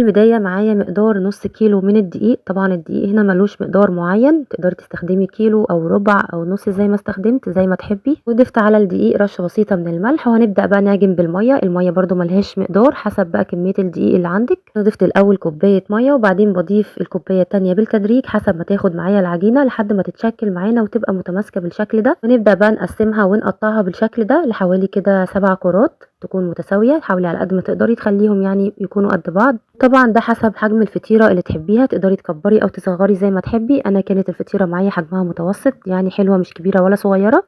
البداية معايا مقدار نص كيلو من الدقيق. طبعا الدقيق هنا ملوش مقدار معين، تقدري تستخدمي كيلو او ربع او نص زي ما استخدمت زي ما تحبي. وضفت على الدقيق رشة بسيطة من الملح، وهنبدأ بقى نعجن بالمية. المية برضو ملهاش مقدار، حسب بقى كمية الدقيق اللي عندك. انا ضفت الاول كوباية مية، وبعدين بضيف الكوباية التانية بالتدريج حسب ما تاخد معايا العجينة لحد ما تتشكل معانا وتبقى متماسكة بالشكل ده. ونبدأ بقى نقسمها ونقطعها بالشكل ده لحوالي كده 7 كرات تكون متساوية. حاولي على قد ما تقدري تخليهم يعني يكونوا قد بعض. طبعا ده حسب حجم الفطيرة اللي تحبيها، تقدري تكبري او تصغري زي ما تحبي. انا كانت الفطيرة معايا حجمها متوسط، يعني حلوة مش كبيرة ولا صغيرة.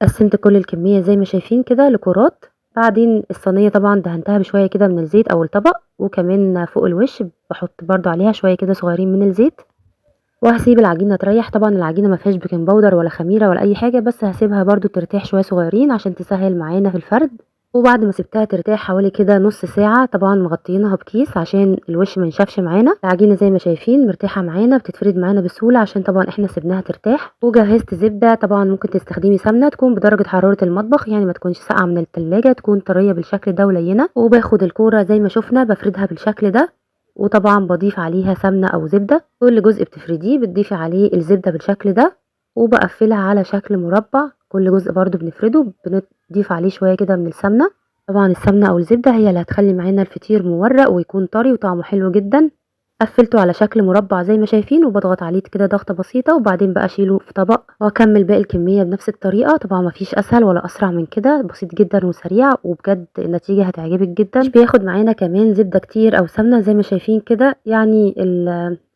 قسمت كل الكمية زي ما شايفين كده لكرات. بعدين الصينية طبعا دهنتها بشوية كده من الزيت او الطبق، وكمان فوق الوش بحط برضو عليها شوية كده صغيرين من الزيت. وهسيب العجينة تريح. طبعا العجينة ما فيهاش بيكنج باودر ولا خميرة ولا اي حاجة، بس هسيبها برضو ترتاح شوية صغيرين عشان تسهل معانا في الفرد. وبعد ما سبتها ترتاح حوالي كده نص ساعة، طبعا مغطينها بكيس عشان الوش ما ينشفش معانا. العجينة زي ما شايفين مرتاحة معانا، بتتفرد معانا بسهولة عشان طبعا احنا سيبناها ترتاح. وجهزت زبدة، طبعا ممكن تستخدمي سمنة تكون بدرجة حرارة المطبخ، يعني ما تكونش ساقعة من التلاجة، تكون طرية بالشكل ده ولينة. وباخد الكورة زي ما شفنا بفردها بالشكل ده، وطبعا بضيف عليها سمنة او زبدة. كل جزء بتفرديه بتضيفي عليه الزبدة بالشكل ده، وبقفلها على شكل مربع. كل جزء برضو بنفرده بنضيف عليه شوية كده من السمنة. طبعا السمنة او الزبدة هي اللي هتخلي معانا الفطير مورق ويكون طري وطعمه حلو جدا. قفلته على شكل مربع زي ما شايفين، وبضغط عليه كده ضغطة بسيطة، وبعدين بقى اشيله في طبق واكمل باقي الكمية بنفس الطريقة. طبعا مفيش اسهل ولا اسرع من كده، بسيط جدا وسريع، وبجد النتيجة هتعجبك جدا. مش بياخد معانا كمان زبدة كتير او سمنة زي ما شايفين كده. يعني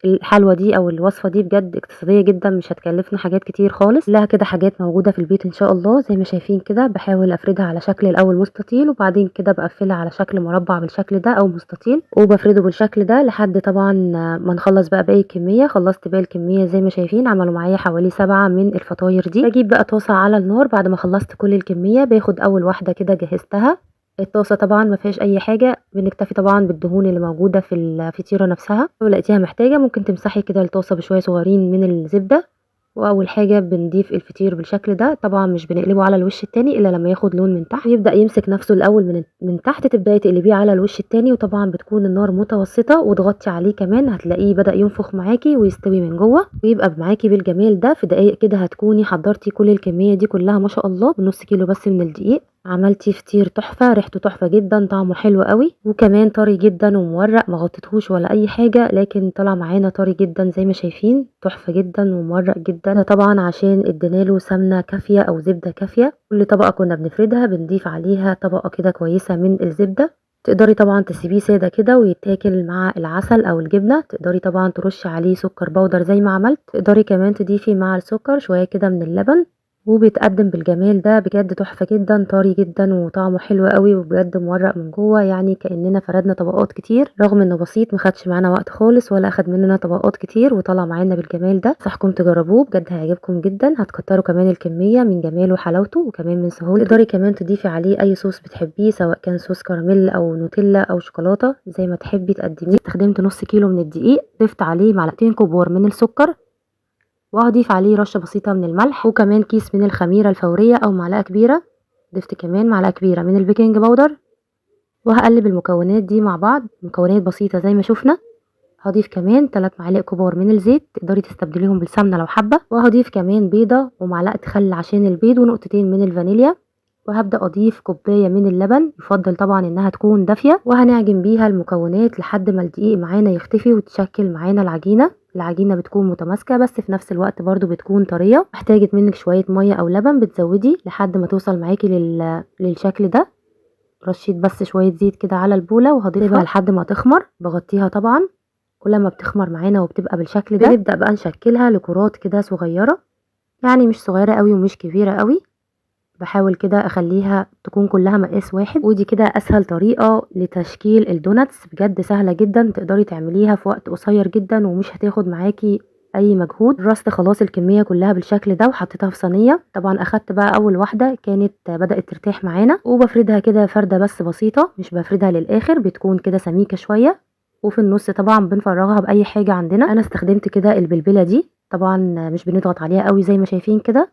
الحلوة دي او الوصفة دي بجد اقتصادية جدا، مش هتكلفنا حاجات كتير خالص، لها كده حاجات موجودة في البيت ان شاء الله. زي ما شايفين كده بحاول افردها على شكل الاول مستطيل، وبعدين كده بقفلها على شكل مربع بالشكل ده او مستطيل، وبفرده بالشكل ده لحد طبعا ما نخلص بقى باقي الكمية. خلصت باقي الكمية زي ما شايفين، عملوا معايا حوالي 7 من الفطاير دي. بجيب بقى طاسة على النار بعد ما خلصت كل الكمية، باخد اول واحدة كده جهزتها. الطاسة طبعا ما فيهاش اي حاجة، بنكتفي طبعا بالدهون اللي موجودة في الفطيرة نفسها. لو لقيتيها محتاجة ممكن تمسحي كده الطاسة بشوية صغيرين من الزبدة. واول حاجة بنضيف الفطير بالشكل ده، طبعا مش بنقلبه على الوش التاني الا لما ياخد لون من تحت، يبدأ يمسك نفسه الاول من تحت، تبدأي تقلبيه على الوش التاني. وطبعا بتكون النار متوسطة، وتغطي عليه كمان هتلاقيه بدأ ينفخ معاكي ويستوي من جوه ويبقى معاكي بالجمال ده. في دقايق كده هتكوني حضرتي كل الكمية دي كلها ما شاء الله بنص كيلو بس من الدقيق. عملتي فطير تحفة، ريحته تحفة جدا، طعمه حلو قوي، وكمان طري جدا ومورق. ما غطيتهوش ولا اي حاجة، لكن طلع معانا طري جدا زي ما شايفين، تحفة جدا ومورق جدا. ده طبعا عشان اديناله سمنة كافية او زبدة كافية. كل طبقة كنا بنفردها بنضيف عليها طبقة كده كويسة من الزبدة. تقدري طبعا تسيبيه سادة كده ويتاكل مع العسل او الجبنة. تقدري طبعا ترشي عليه سكر بودر زي ما عملت. تقدري كمان تضيفي مع السكر شوية كده من اللبن، وبيتقدم بالجمال ده. بجد تحفة جدا، طري جدا وطعمه حلو قوي، وبجد مورق من جوه، يعني كأننا فردنا طبقات كتير. رغم انه بسيط مخدش معانا وقت خالص ولا اخد مننا طبقات كتير، وطلع معانا بالجمال ده. صحكم تجربوه بجد هيعجبكم جدا. هتكتروا كمان الكمية من جماله وحلاوته وكمان من سهولته. تقدري كمان تضيفي عليه اي صوص بتحبيه، سواء كان صوص كراميل او نوتيلا او شوكولاتة زي ما تحبي تقدميه. استخدمت نص كيلو من الدقيق، ضفت عليه معلقتين كبار من السكر، وهضيف عليه رشة بسيطة من الملح، وكمان كيس من الخميرة الفورية او معلقة كبيرة. ضفت كمان معلقة كبيرة من البيكنج باودر، وهقلب المكونات دي مع بعض، مكونات بسيطة زي ما شفنا. هضيف كمان 3 معالق كبار من الزيت، تقدري تستبدليهم بالسمنة لو حابة. وهضيف كمان بيضة ومعلقة خل عشان البيض، ونقطتين من الفانيليا. وهبدأ أضيف كوباية من اللبن، يفضل طبعا إنها تكون دافية. وهنعجن بيها المكونات لحد ما الدقيق معانا يختفي وتشكل معانا العجينة. العجينة بتكون متماسكة، بس في نفس الوقت برضو بتكون طرية. محتاجة منك شوية مية أو لبن بتزودي لحد ما توصل معاكي للشكل ده. رشيت بس شوية زيت كده على البولة، وهضيفها لحد ما تخمر. بغطيها طبعا. كل ما بتخمر معانا وبتبقى بالشكل ده بنبدأ بقى نشكلها لكرات كده صغيرة، يعني مش صغيرة قوي ومش كبيرة قوي. بحاول كده اخليها تكون كلها مقاس واحد. ودي كده اسهل طريقة لتشكيل الدوناتس، بجد سهلة جدا، تقدري تعمليها في وقت قصير جدا ومش هتاخد معاكي اي مجهود. رصت خلاص الكمية كلها بالشكل ده وحطيتها في صينية. طبعا اخدت بقى اول واحدة كانت بدأت ترتاح معانا، وبفردها كده فردة بس بسيطة، مش بفردها للاخر، بتكون كده سميكة شوية. وفي النص طبعا بنفرغها باي حاجة عندنا. انا استخدمت كده البلبلة دي، طبعا مش بنضغط عليها قوي زي ما شايفين كده.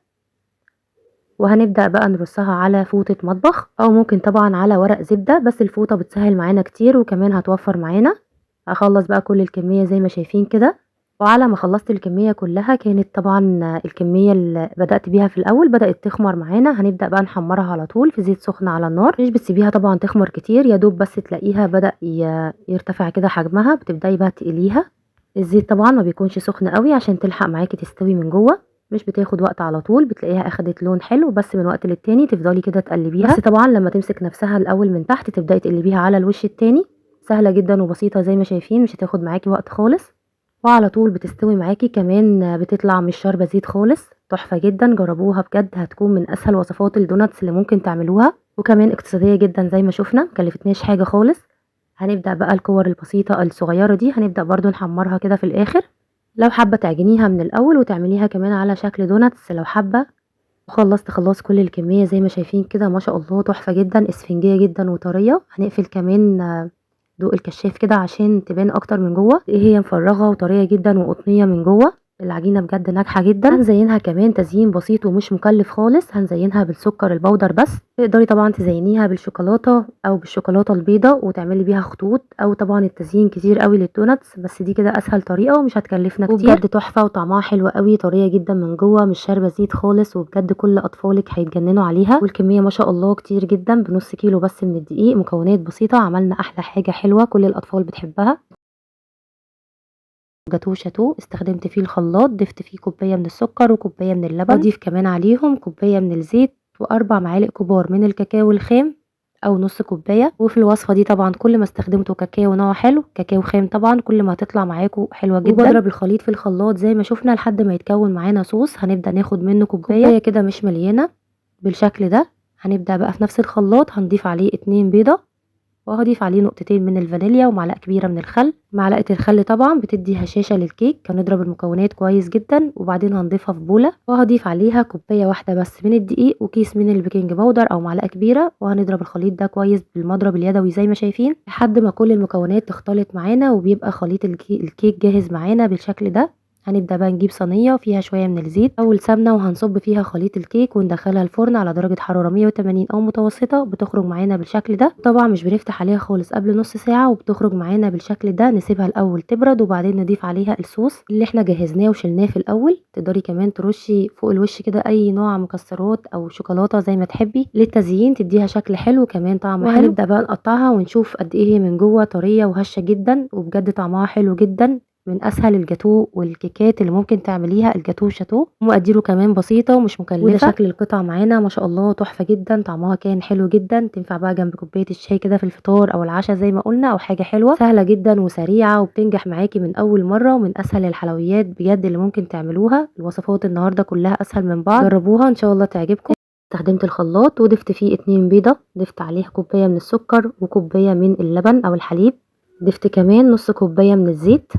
وهنبدأ بقى نرصها على فوطة مطبخ، او ممكن طبعا على ورق زبدة، بس الفوطة بتسهل معانا كتير وكمان هتوفر معانا. هاخلّص بقى كل الكمية زي ما شايفين كده، وعلى ما خلّصت الكمية كلّها كانت طبعًا الكمية اللي بدأت بيها في الأول بدأت تخمر معانا، هنبدأ بقى نحمّرها على طول في زيت سخن على النار، مش بتسيبيها طبعًا تخمر كتير، يا دوب بس تلاقيها بدأ يرتفع كده حجمها، بتبدئي بقى تقليها. الزيت طبعًا ما بيكونش سخن أوي عشان تلحق معاكِ تستوي من جوّه، مش بتاخد وقت على طول، بتلاقيها أخدت لون حلو، بس من وقت للتاني تفضلي كده تقلّبيها، بس طبعًا لمّا تمسك نفسها الأول من تحت تبدئي تقلبيها على الوش التاني، سهلة جدًا وبسيطة زي ما شايفين، مش هتاخد معاكِ وقت خالص، وعلى طول بتستوي معاكِ، كمان بتطلع مش شاربة زيت خالص، تحفة جدًا، جربوها بجد هتكون من أسهل وصفات الدوناتس اللي ممكن تعملوها، وكمان اقتصادية جدًا زي ما شُفنا، ما كلفتناش حاجة خالص. هنبدأ بقى الكور البسيطة الصغيرة دي هنبدأ برضه نحمّرها كده في الآخر، لو حابة تعجنيها من الأول وتعمليها كمان على شكل دوناتس لو حابة. وخلّصت خلاص كل الكمية زي ما شايفين كده ما شاء الله تحفة جدًا، إسفنجية جدًا وطرية، هنقفل كمان ضوء الكشاف كده عشان تبان أكتر من جوّه، هي مفرّغة وطرية جدًا وقطنية من جوّه، العجينة بجد ناجحة جدًا. هنزينها كمان تزيين بسيط ومش مكلف خالص، هنزينها بالسكر البودر بس، تقدري طبعًا تزينيها بالشوكولاتة أو بالشوكولاتة البيضا وتعملي بيها خطوط، أو طبعًا التزيين كتير أوي للدوناتس، بس دي كده أسهل طريقة ومش هتكلفنا كتير، وبجد تحفة وطعمها حلو أوي، طرية جدًا من جوّه مش شاربة زيت خالص، وبجد كل أطفالِك هيتجننوا عليها، والكمية ما شاء الله كتير جدًا بنُص كيلو بس من الدقيق، مكونات بسيطة عملنا أحلى حاجة حلوة كل الأطفال بتحبها. جاتوه شاتوه استخدمت فيه الخلاط، ضفت فيه كوباية من السكر وكوباية من اللبن، باضيف كمان عليهم كوباية من الزيت و4 معالق كبار من الكاكاو الخام أو نُص كوباية، وفي الوصفة دي طبعًا كل ما استخدمتوا كاكاو نوع حلو، كاكاو خام طبعًا كل ما هتطلع معاكم حلوة جدًا، وباضرب الخليط في الخلاط زي ما شُفنا لحد ما يتكون معانا صوص، هنبدأ ناخد منه كوباية كده مش مليانة بالشكل ده، هنبدأ بقى في نفس الخلاط هنضيف عليه 2 بيضة وهاضيف عليه نقطتين من الفانيليا ومعلقة كبيرة من الخل، معلقة الخل طبعًا بتدّي هشاشة للكيك، هنضرب المكونات كويس جدًا وبعدين هنضيفها في بولة وهاضيف عليها كوباية واحدة بس من الدقيق وكيس من البيكنج باودر أو معلقة كبيرة، وهنضرب الخليط ده كويس بالمضرب اليدوي زي ما شايفين، لحد ما كل المكونات تختلط معانا وبيبقى خليط الكيك جاهز معانا بالشكل ده. هنبدأ بقى نجيب صينية فيها شوية من الزيت أو السمنة وهنصب فيها خليط الكيك وندخلها الفرن على درجة حرارة 180 أو متوسطة، بتخرج معانا بالشكل ده، طبعا مش بنفتح عليها خالص قبل نص ساعة وبتخرج معانا بالشكل ده، نسيبها الأول تبرد وبعدين نضيف عليها الصوص اللي احنا جهزناه وشلناه في الأول، تقدري كمان ترشي فوق الوش كده أي نوع مكسرات أو شوكولاتة زي ما تحبي للتزيين تديها شكل حلو كمان طعم حلو. وهنبدأ بقى نقطعها ونشوف قد ايه هي من جوه طرية وهشة جدا وبجد طعمها حلو جدا، من أسهل الجاتوه والكيكات اللي ممكن تعمليها الجاتوه شاتوه، ومقاديره كمان بسيطة ومش مكلفة، وده شكل القطع معانا ما شاء الله تحفة جدًا، طعمها كان حلو جدًا، تنفع بقى جنب كوباية الشاي كده في الفطار أو العشا زي ما قلنا أو حاجة حلوة، سهلة جدًا وسريعة وبتنجح معاكِ من أول مرة، ومن أسهل الحلويات بجد اللي ممكن تعملوها، الوصفات النهارده كلها أسهل من بعض، جربوها إن شاء الله تعجبكم. استخدمت الخلاط وضفت فيه 2 بيضة، ضفت عليها كوباية من السكر وكوباية من اللبن أو الحليب، ضفت كمان نص كوباية من الزيت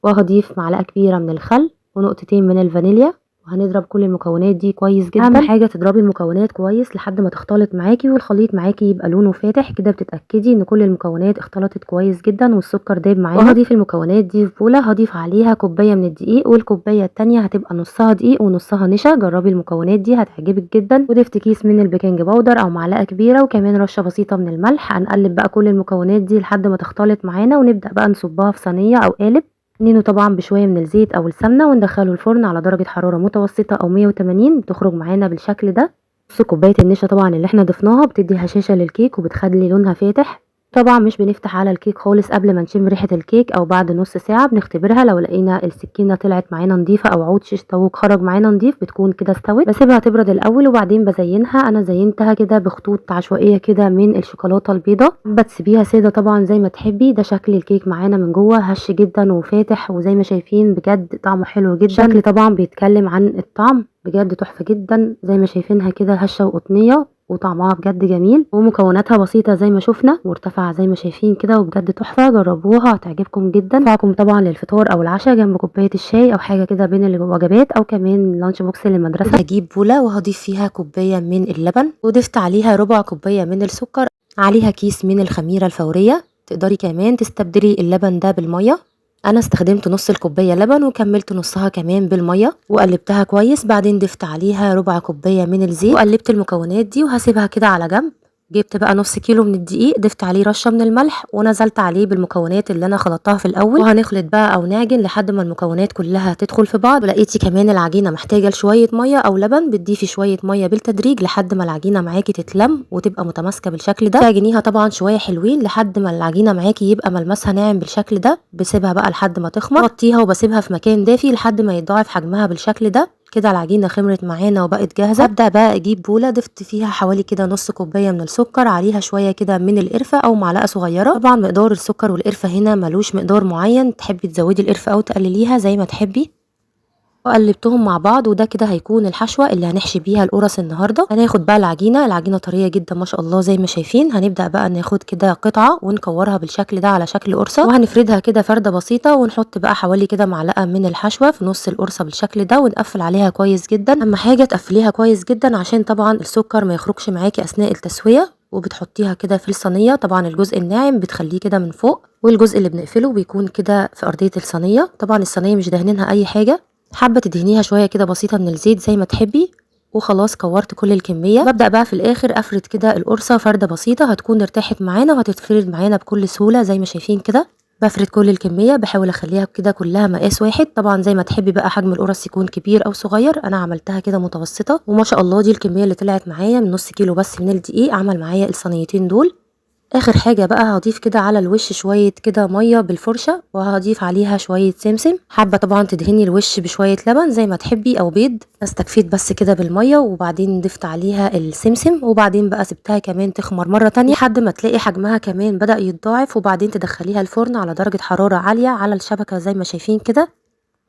وهاضيف معلقة كبيرة من الخل ونقطتين من الفانيليا، وهنضرب كل المكونات دي كويس جدًا، أهم حاجة تضربي المكونات كويس لحد ما تختلط معاكِ والخليط معاكِ يبقى لونه فاتح، كده بتتأكدي إن كل المكونات اختلطت كويس جدًا والسكر داب معانا، وهاضيف المكونات دي في بولة، هاضيف عليها كوباية من الدقيق والكوباية التانية هتبقى نصها دقيق ونصها نشا، جربي المكونات دي هتعجبك جدًا، وضفت كيس من البيكنج باودر أو معلقة كبيرة وكمان رشة بسيطة من الملح، هنقلب بقى كل المكونات دي لحد ما تختلط معانا ونبدأ بقى نصبها في صينية أو قالب، نقدهنه طبعًا بشوية من الزيت أو السمنة وندخله الفرن على درجة حرارة متوسطة أو 180 بتخرج معانا بالشكل ده، نص كوباية النشا طبعًا اللي احنا ضفناها بتدي هشاشة للكيك وبتخلي لونها فاتح، طبعًا مش بنفتح على الكيك خالص قبل ما نشم ريحة الكيك أو بعد نص ساعة بنختبرها، لو لقينا السكينة طلعت معانا نضيفة أو عود شيش طاووق خرج معانا نضيف بتكون كده استوت، باسيبها تبرد الأول وبعدين بازينها، أنا زينتها كده بخطوط عشوائية كده من الشوكولاتة البيضا، بتسيبيها سادة طبعًا زي ما تحبي، ده شكل الكيك معانا من جوه هش جدًا وفاتح وزي ما شايفين بجد طعمه حلو جدًا، الشكل طبعًا بيتكلم عن الطعم، بجد تحفة جدًا زي ما شايفينها كده هشة وقطنية وطعمها بجد جميل ومكوناتها بسيطة زي ما شفنا مرتفعة زي ما شايفين كده وبجد تحفة، جربوها هتعجبكم جدًا، تنفعكم طبعًا للفطار أو العشا جنب كوباية الشاي أو حاجة كده بين الوجبات أو كمان لانش بوكس للمدرسة. هاجيب بولة وهاضيف فيها كوباية من اللبن وضفت عليها ربع كوباية من السكر، عليها كيس من الخميرة الفورية، تقدري كمان تستبدلي اللبن ده بالمية، انا استخدمت نص الكوبايه لبن وكملت نصها كمان بالميه وقلبتها كويس، بعدين ضفت عليها ربع كوبايه من الزيت وقلبت المكونات دي وهسيبها كده على جنب جبت بقى نص كيلو من الدقيق، ضفت عليه رشه من الملح ونزلت عليه بالمكونات اللي انا خلطتها في الاول، وهنخلط بقى او نعجن لحد ما المكونات كلها تدخل في بعض. ولقيتي كمان العجينه محتاجه لشويه ميه او لبن، بتضيفي شويه ميه بالتدريج لحد ما العجينه معاكي تتلم وتبقى متماسكه بالشكل ده. تعجنيها طبعا شويه حلوين لحد ما العجينه معاكي يبقى ملمسها ناعم بالشكل ده. بسيبها بقى لحد ما تخمر، بغطيها وبسيبها في مكان دافي لحد ما يتضاعف حجمها بالشكل ده. كده العجينه خمرت معانا وبقت جاهزه. ابدا بقى اجيب بوله ضفت فيها حوالي كده نص كوبايه من السكر، عليها شويه كده من القرفه او معلقه صغيره. طبعا مقدار السكر والقرفه هنا ملوش مقدار معين، تحبي تزودي القرفه او تقلليها زي ما تحبي. وقلبتهم مع بعض، وده كده هيكون الحشوه اللي هنحشي بيها القرص النهارده. هناخد بقى العجينه طريه جدا ما شاء الله زي ما شايفين. هنبدا بقى ناخد كده قطعه ونكورها بالشكل ده على شكل قرصه، وهنفردها كده فرده بسيطه، ونحط بقى حوالي كده معلقه من الحشوه في نص القرصه بالشكل ده، ونقفل عليها كويس جدا. اهم حاجه تقفليها كويس جدا عشان طبعا السكر ما يخرجش معاكي اثناء التسويه. وبتحطيها كده في الصينيه، طبعا الجزء الناعم بتخليه كده من فوق، والجزء اللي بنقفله بيكون كده في ارضيه الصينيه. طبعا الصينيه مش دهنينها اي حاجه، حابه تدهنيها شويه كده بسيطه من الزيت زي ما تحبي. وخلاص كورت كل الكميه. ببدا بقى في الاخر افرد كده القرصه فرده بسيطه هتكون ارتاحت معانا وهتتفرد معانا بكل سهوله زي ما شايفين كده. بفرد كل الكميه، بحاول اخليها كده كلها مقاس واحد. طبعا زي ما تحبي بقى حجم القرص يكون كبير او صغير، انا عملتها كده متوسطه. وما شاء الله دي الكميه اللي طلعت معايا من نص كيلو بس من الدقيق، عمل معايا الصينيتين دول. اخر حاجه بقى هضيف كده على الوش شويه كده ميه بالفرشه، وهضيف عليها شويه سمسم. حابه طبعا تدهني الوش بشويه لبن زي ما تحبي او بيض، استكفيت بس كده بالميه وبعدين ضفت عليها السمسم. وبعدين بقى سبتها كمان تخمر مره تانية لحد ما تلاقي حجمها كمان بدا يتضاعف، وبعدين تدخليها الفرن على درجه حراره عاليه على الشبكه زي ما شايفين كده.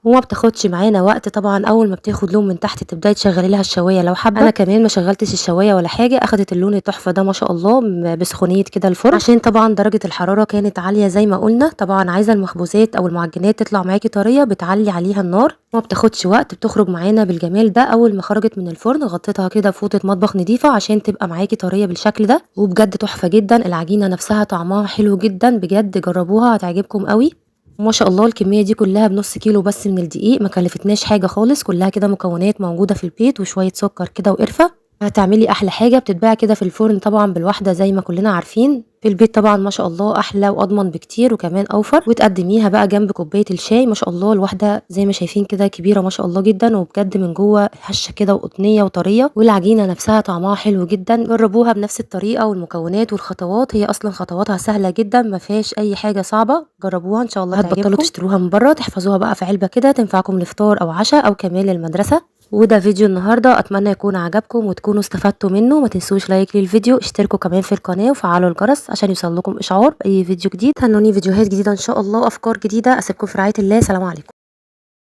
وما بتاخدش معانا وقت. طبعا اول ما بتاخد لون من تحت تبداي تشغلي لها الشوايه لو حابه. انا كمان ما شغلتش الشوايه ولا حاجه، اخدت اللون التحفه ده ما شاء الله بسخونيه كده الفرن، عشان طبعا درجه الحراره كانت عاليه زي ما قلنا. طبعا عايزه المخبوزات او المعجنات تطلع معاكي طريه بتعلي عليها النار. ما بتاخدش وقت، بتخرج معانا بالجمال ده. اول ما خرجت من الفرن غطيتها كده بفوطه مطبخ نظيفه عشان تبقى معاكي طريه بالشكل ده. وبجد تحفه جدا، العجينه نفسها طعمها حلو جدا بجد، جربوها هتعجبكم قوي. ما شاء الله الكميه دي كلها بنص كيلو بس من الدقيق، ما كلفتناش حاجه خالص، كلها كده مكونات موجوده في البيت وشويه سكر كده وقرفه. هتعملي احلى حاجه بتتباع كده في الفرن طبعا بالواحده زي ما كلنا عارفين. في البيت طبعا ما شاء الله احلى واضمن بكتير وكمان اوفر. وتقدميها بقى جنب كوبايه الشاي. ما شاء الله الواحده زي ما شايفين كده كبيره ما شاء الله جدا، وبجد من جوه هشه كده وقطنيه وطريه، والعجينه نفسها طعمها حلو جدا. جربوها بنفس الطريقه والمكونات والخطوات، هي اصلا خطواتها سهله جدا ما فيهاش اي حاجه صعبه. جربوها ان شاء الله هتبطلوا تشتروها من بره، تحفظوها بقى في علبه كده تنفعكم لفطار او عشاء او كمان للمدرسه. وده فيديو النهارده، اتمنى يكون عجبكم وتكونوا استفدتوا منه. ما تنسوش لايك للفيديو، اشتركوا كمان في القناه وفعلوا الجرس عشان يوصل لكم اشعار باي فيديو جديد. هنوني فيديوهات جديده ان شاء الله وافكار جديده. اسيبكم في رعايه الله، سلام عليكم.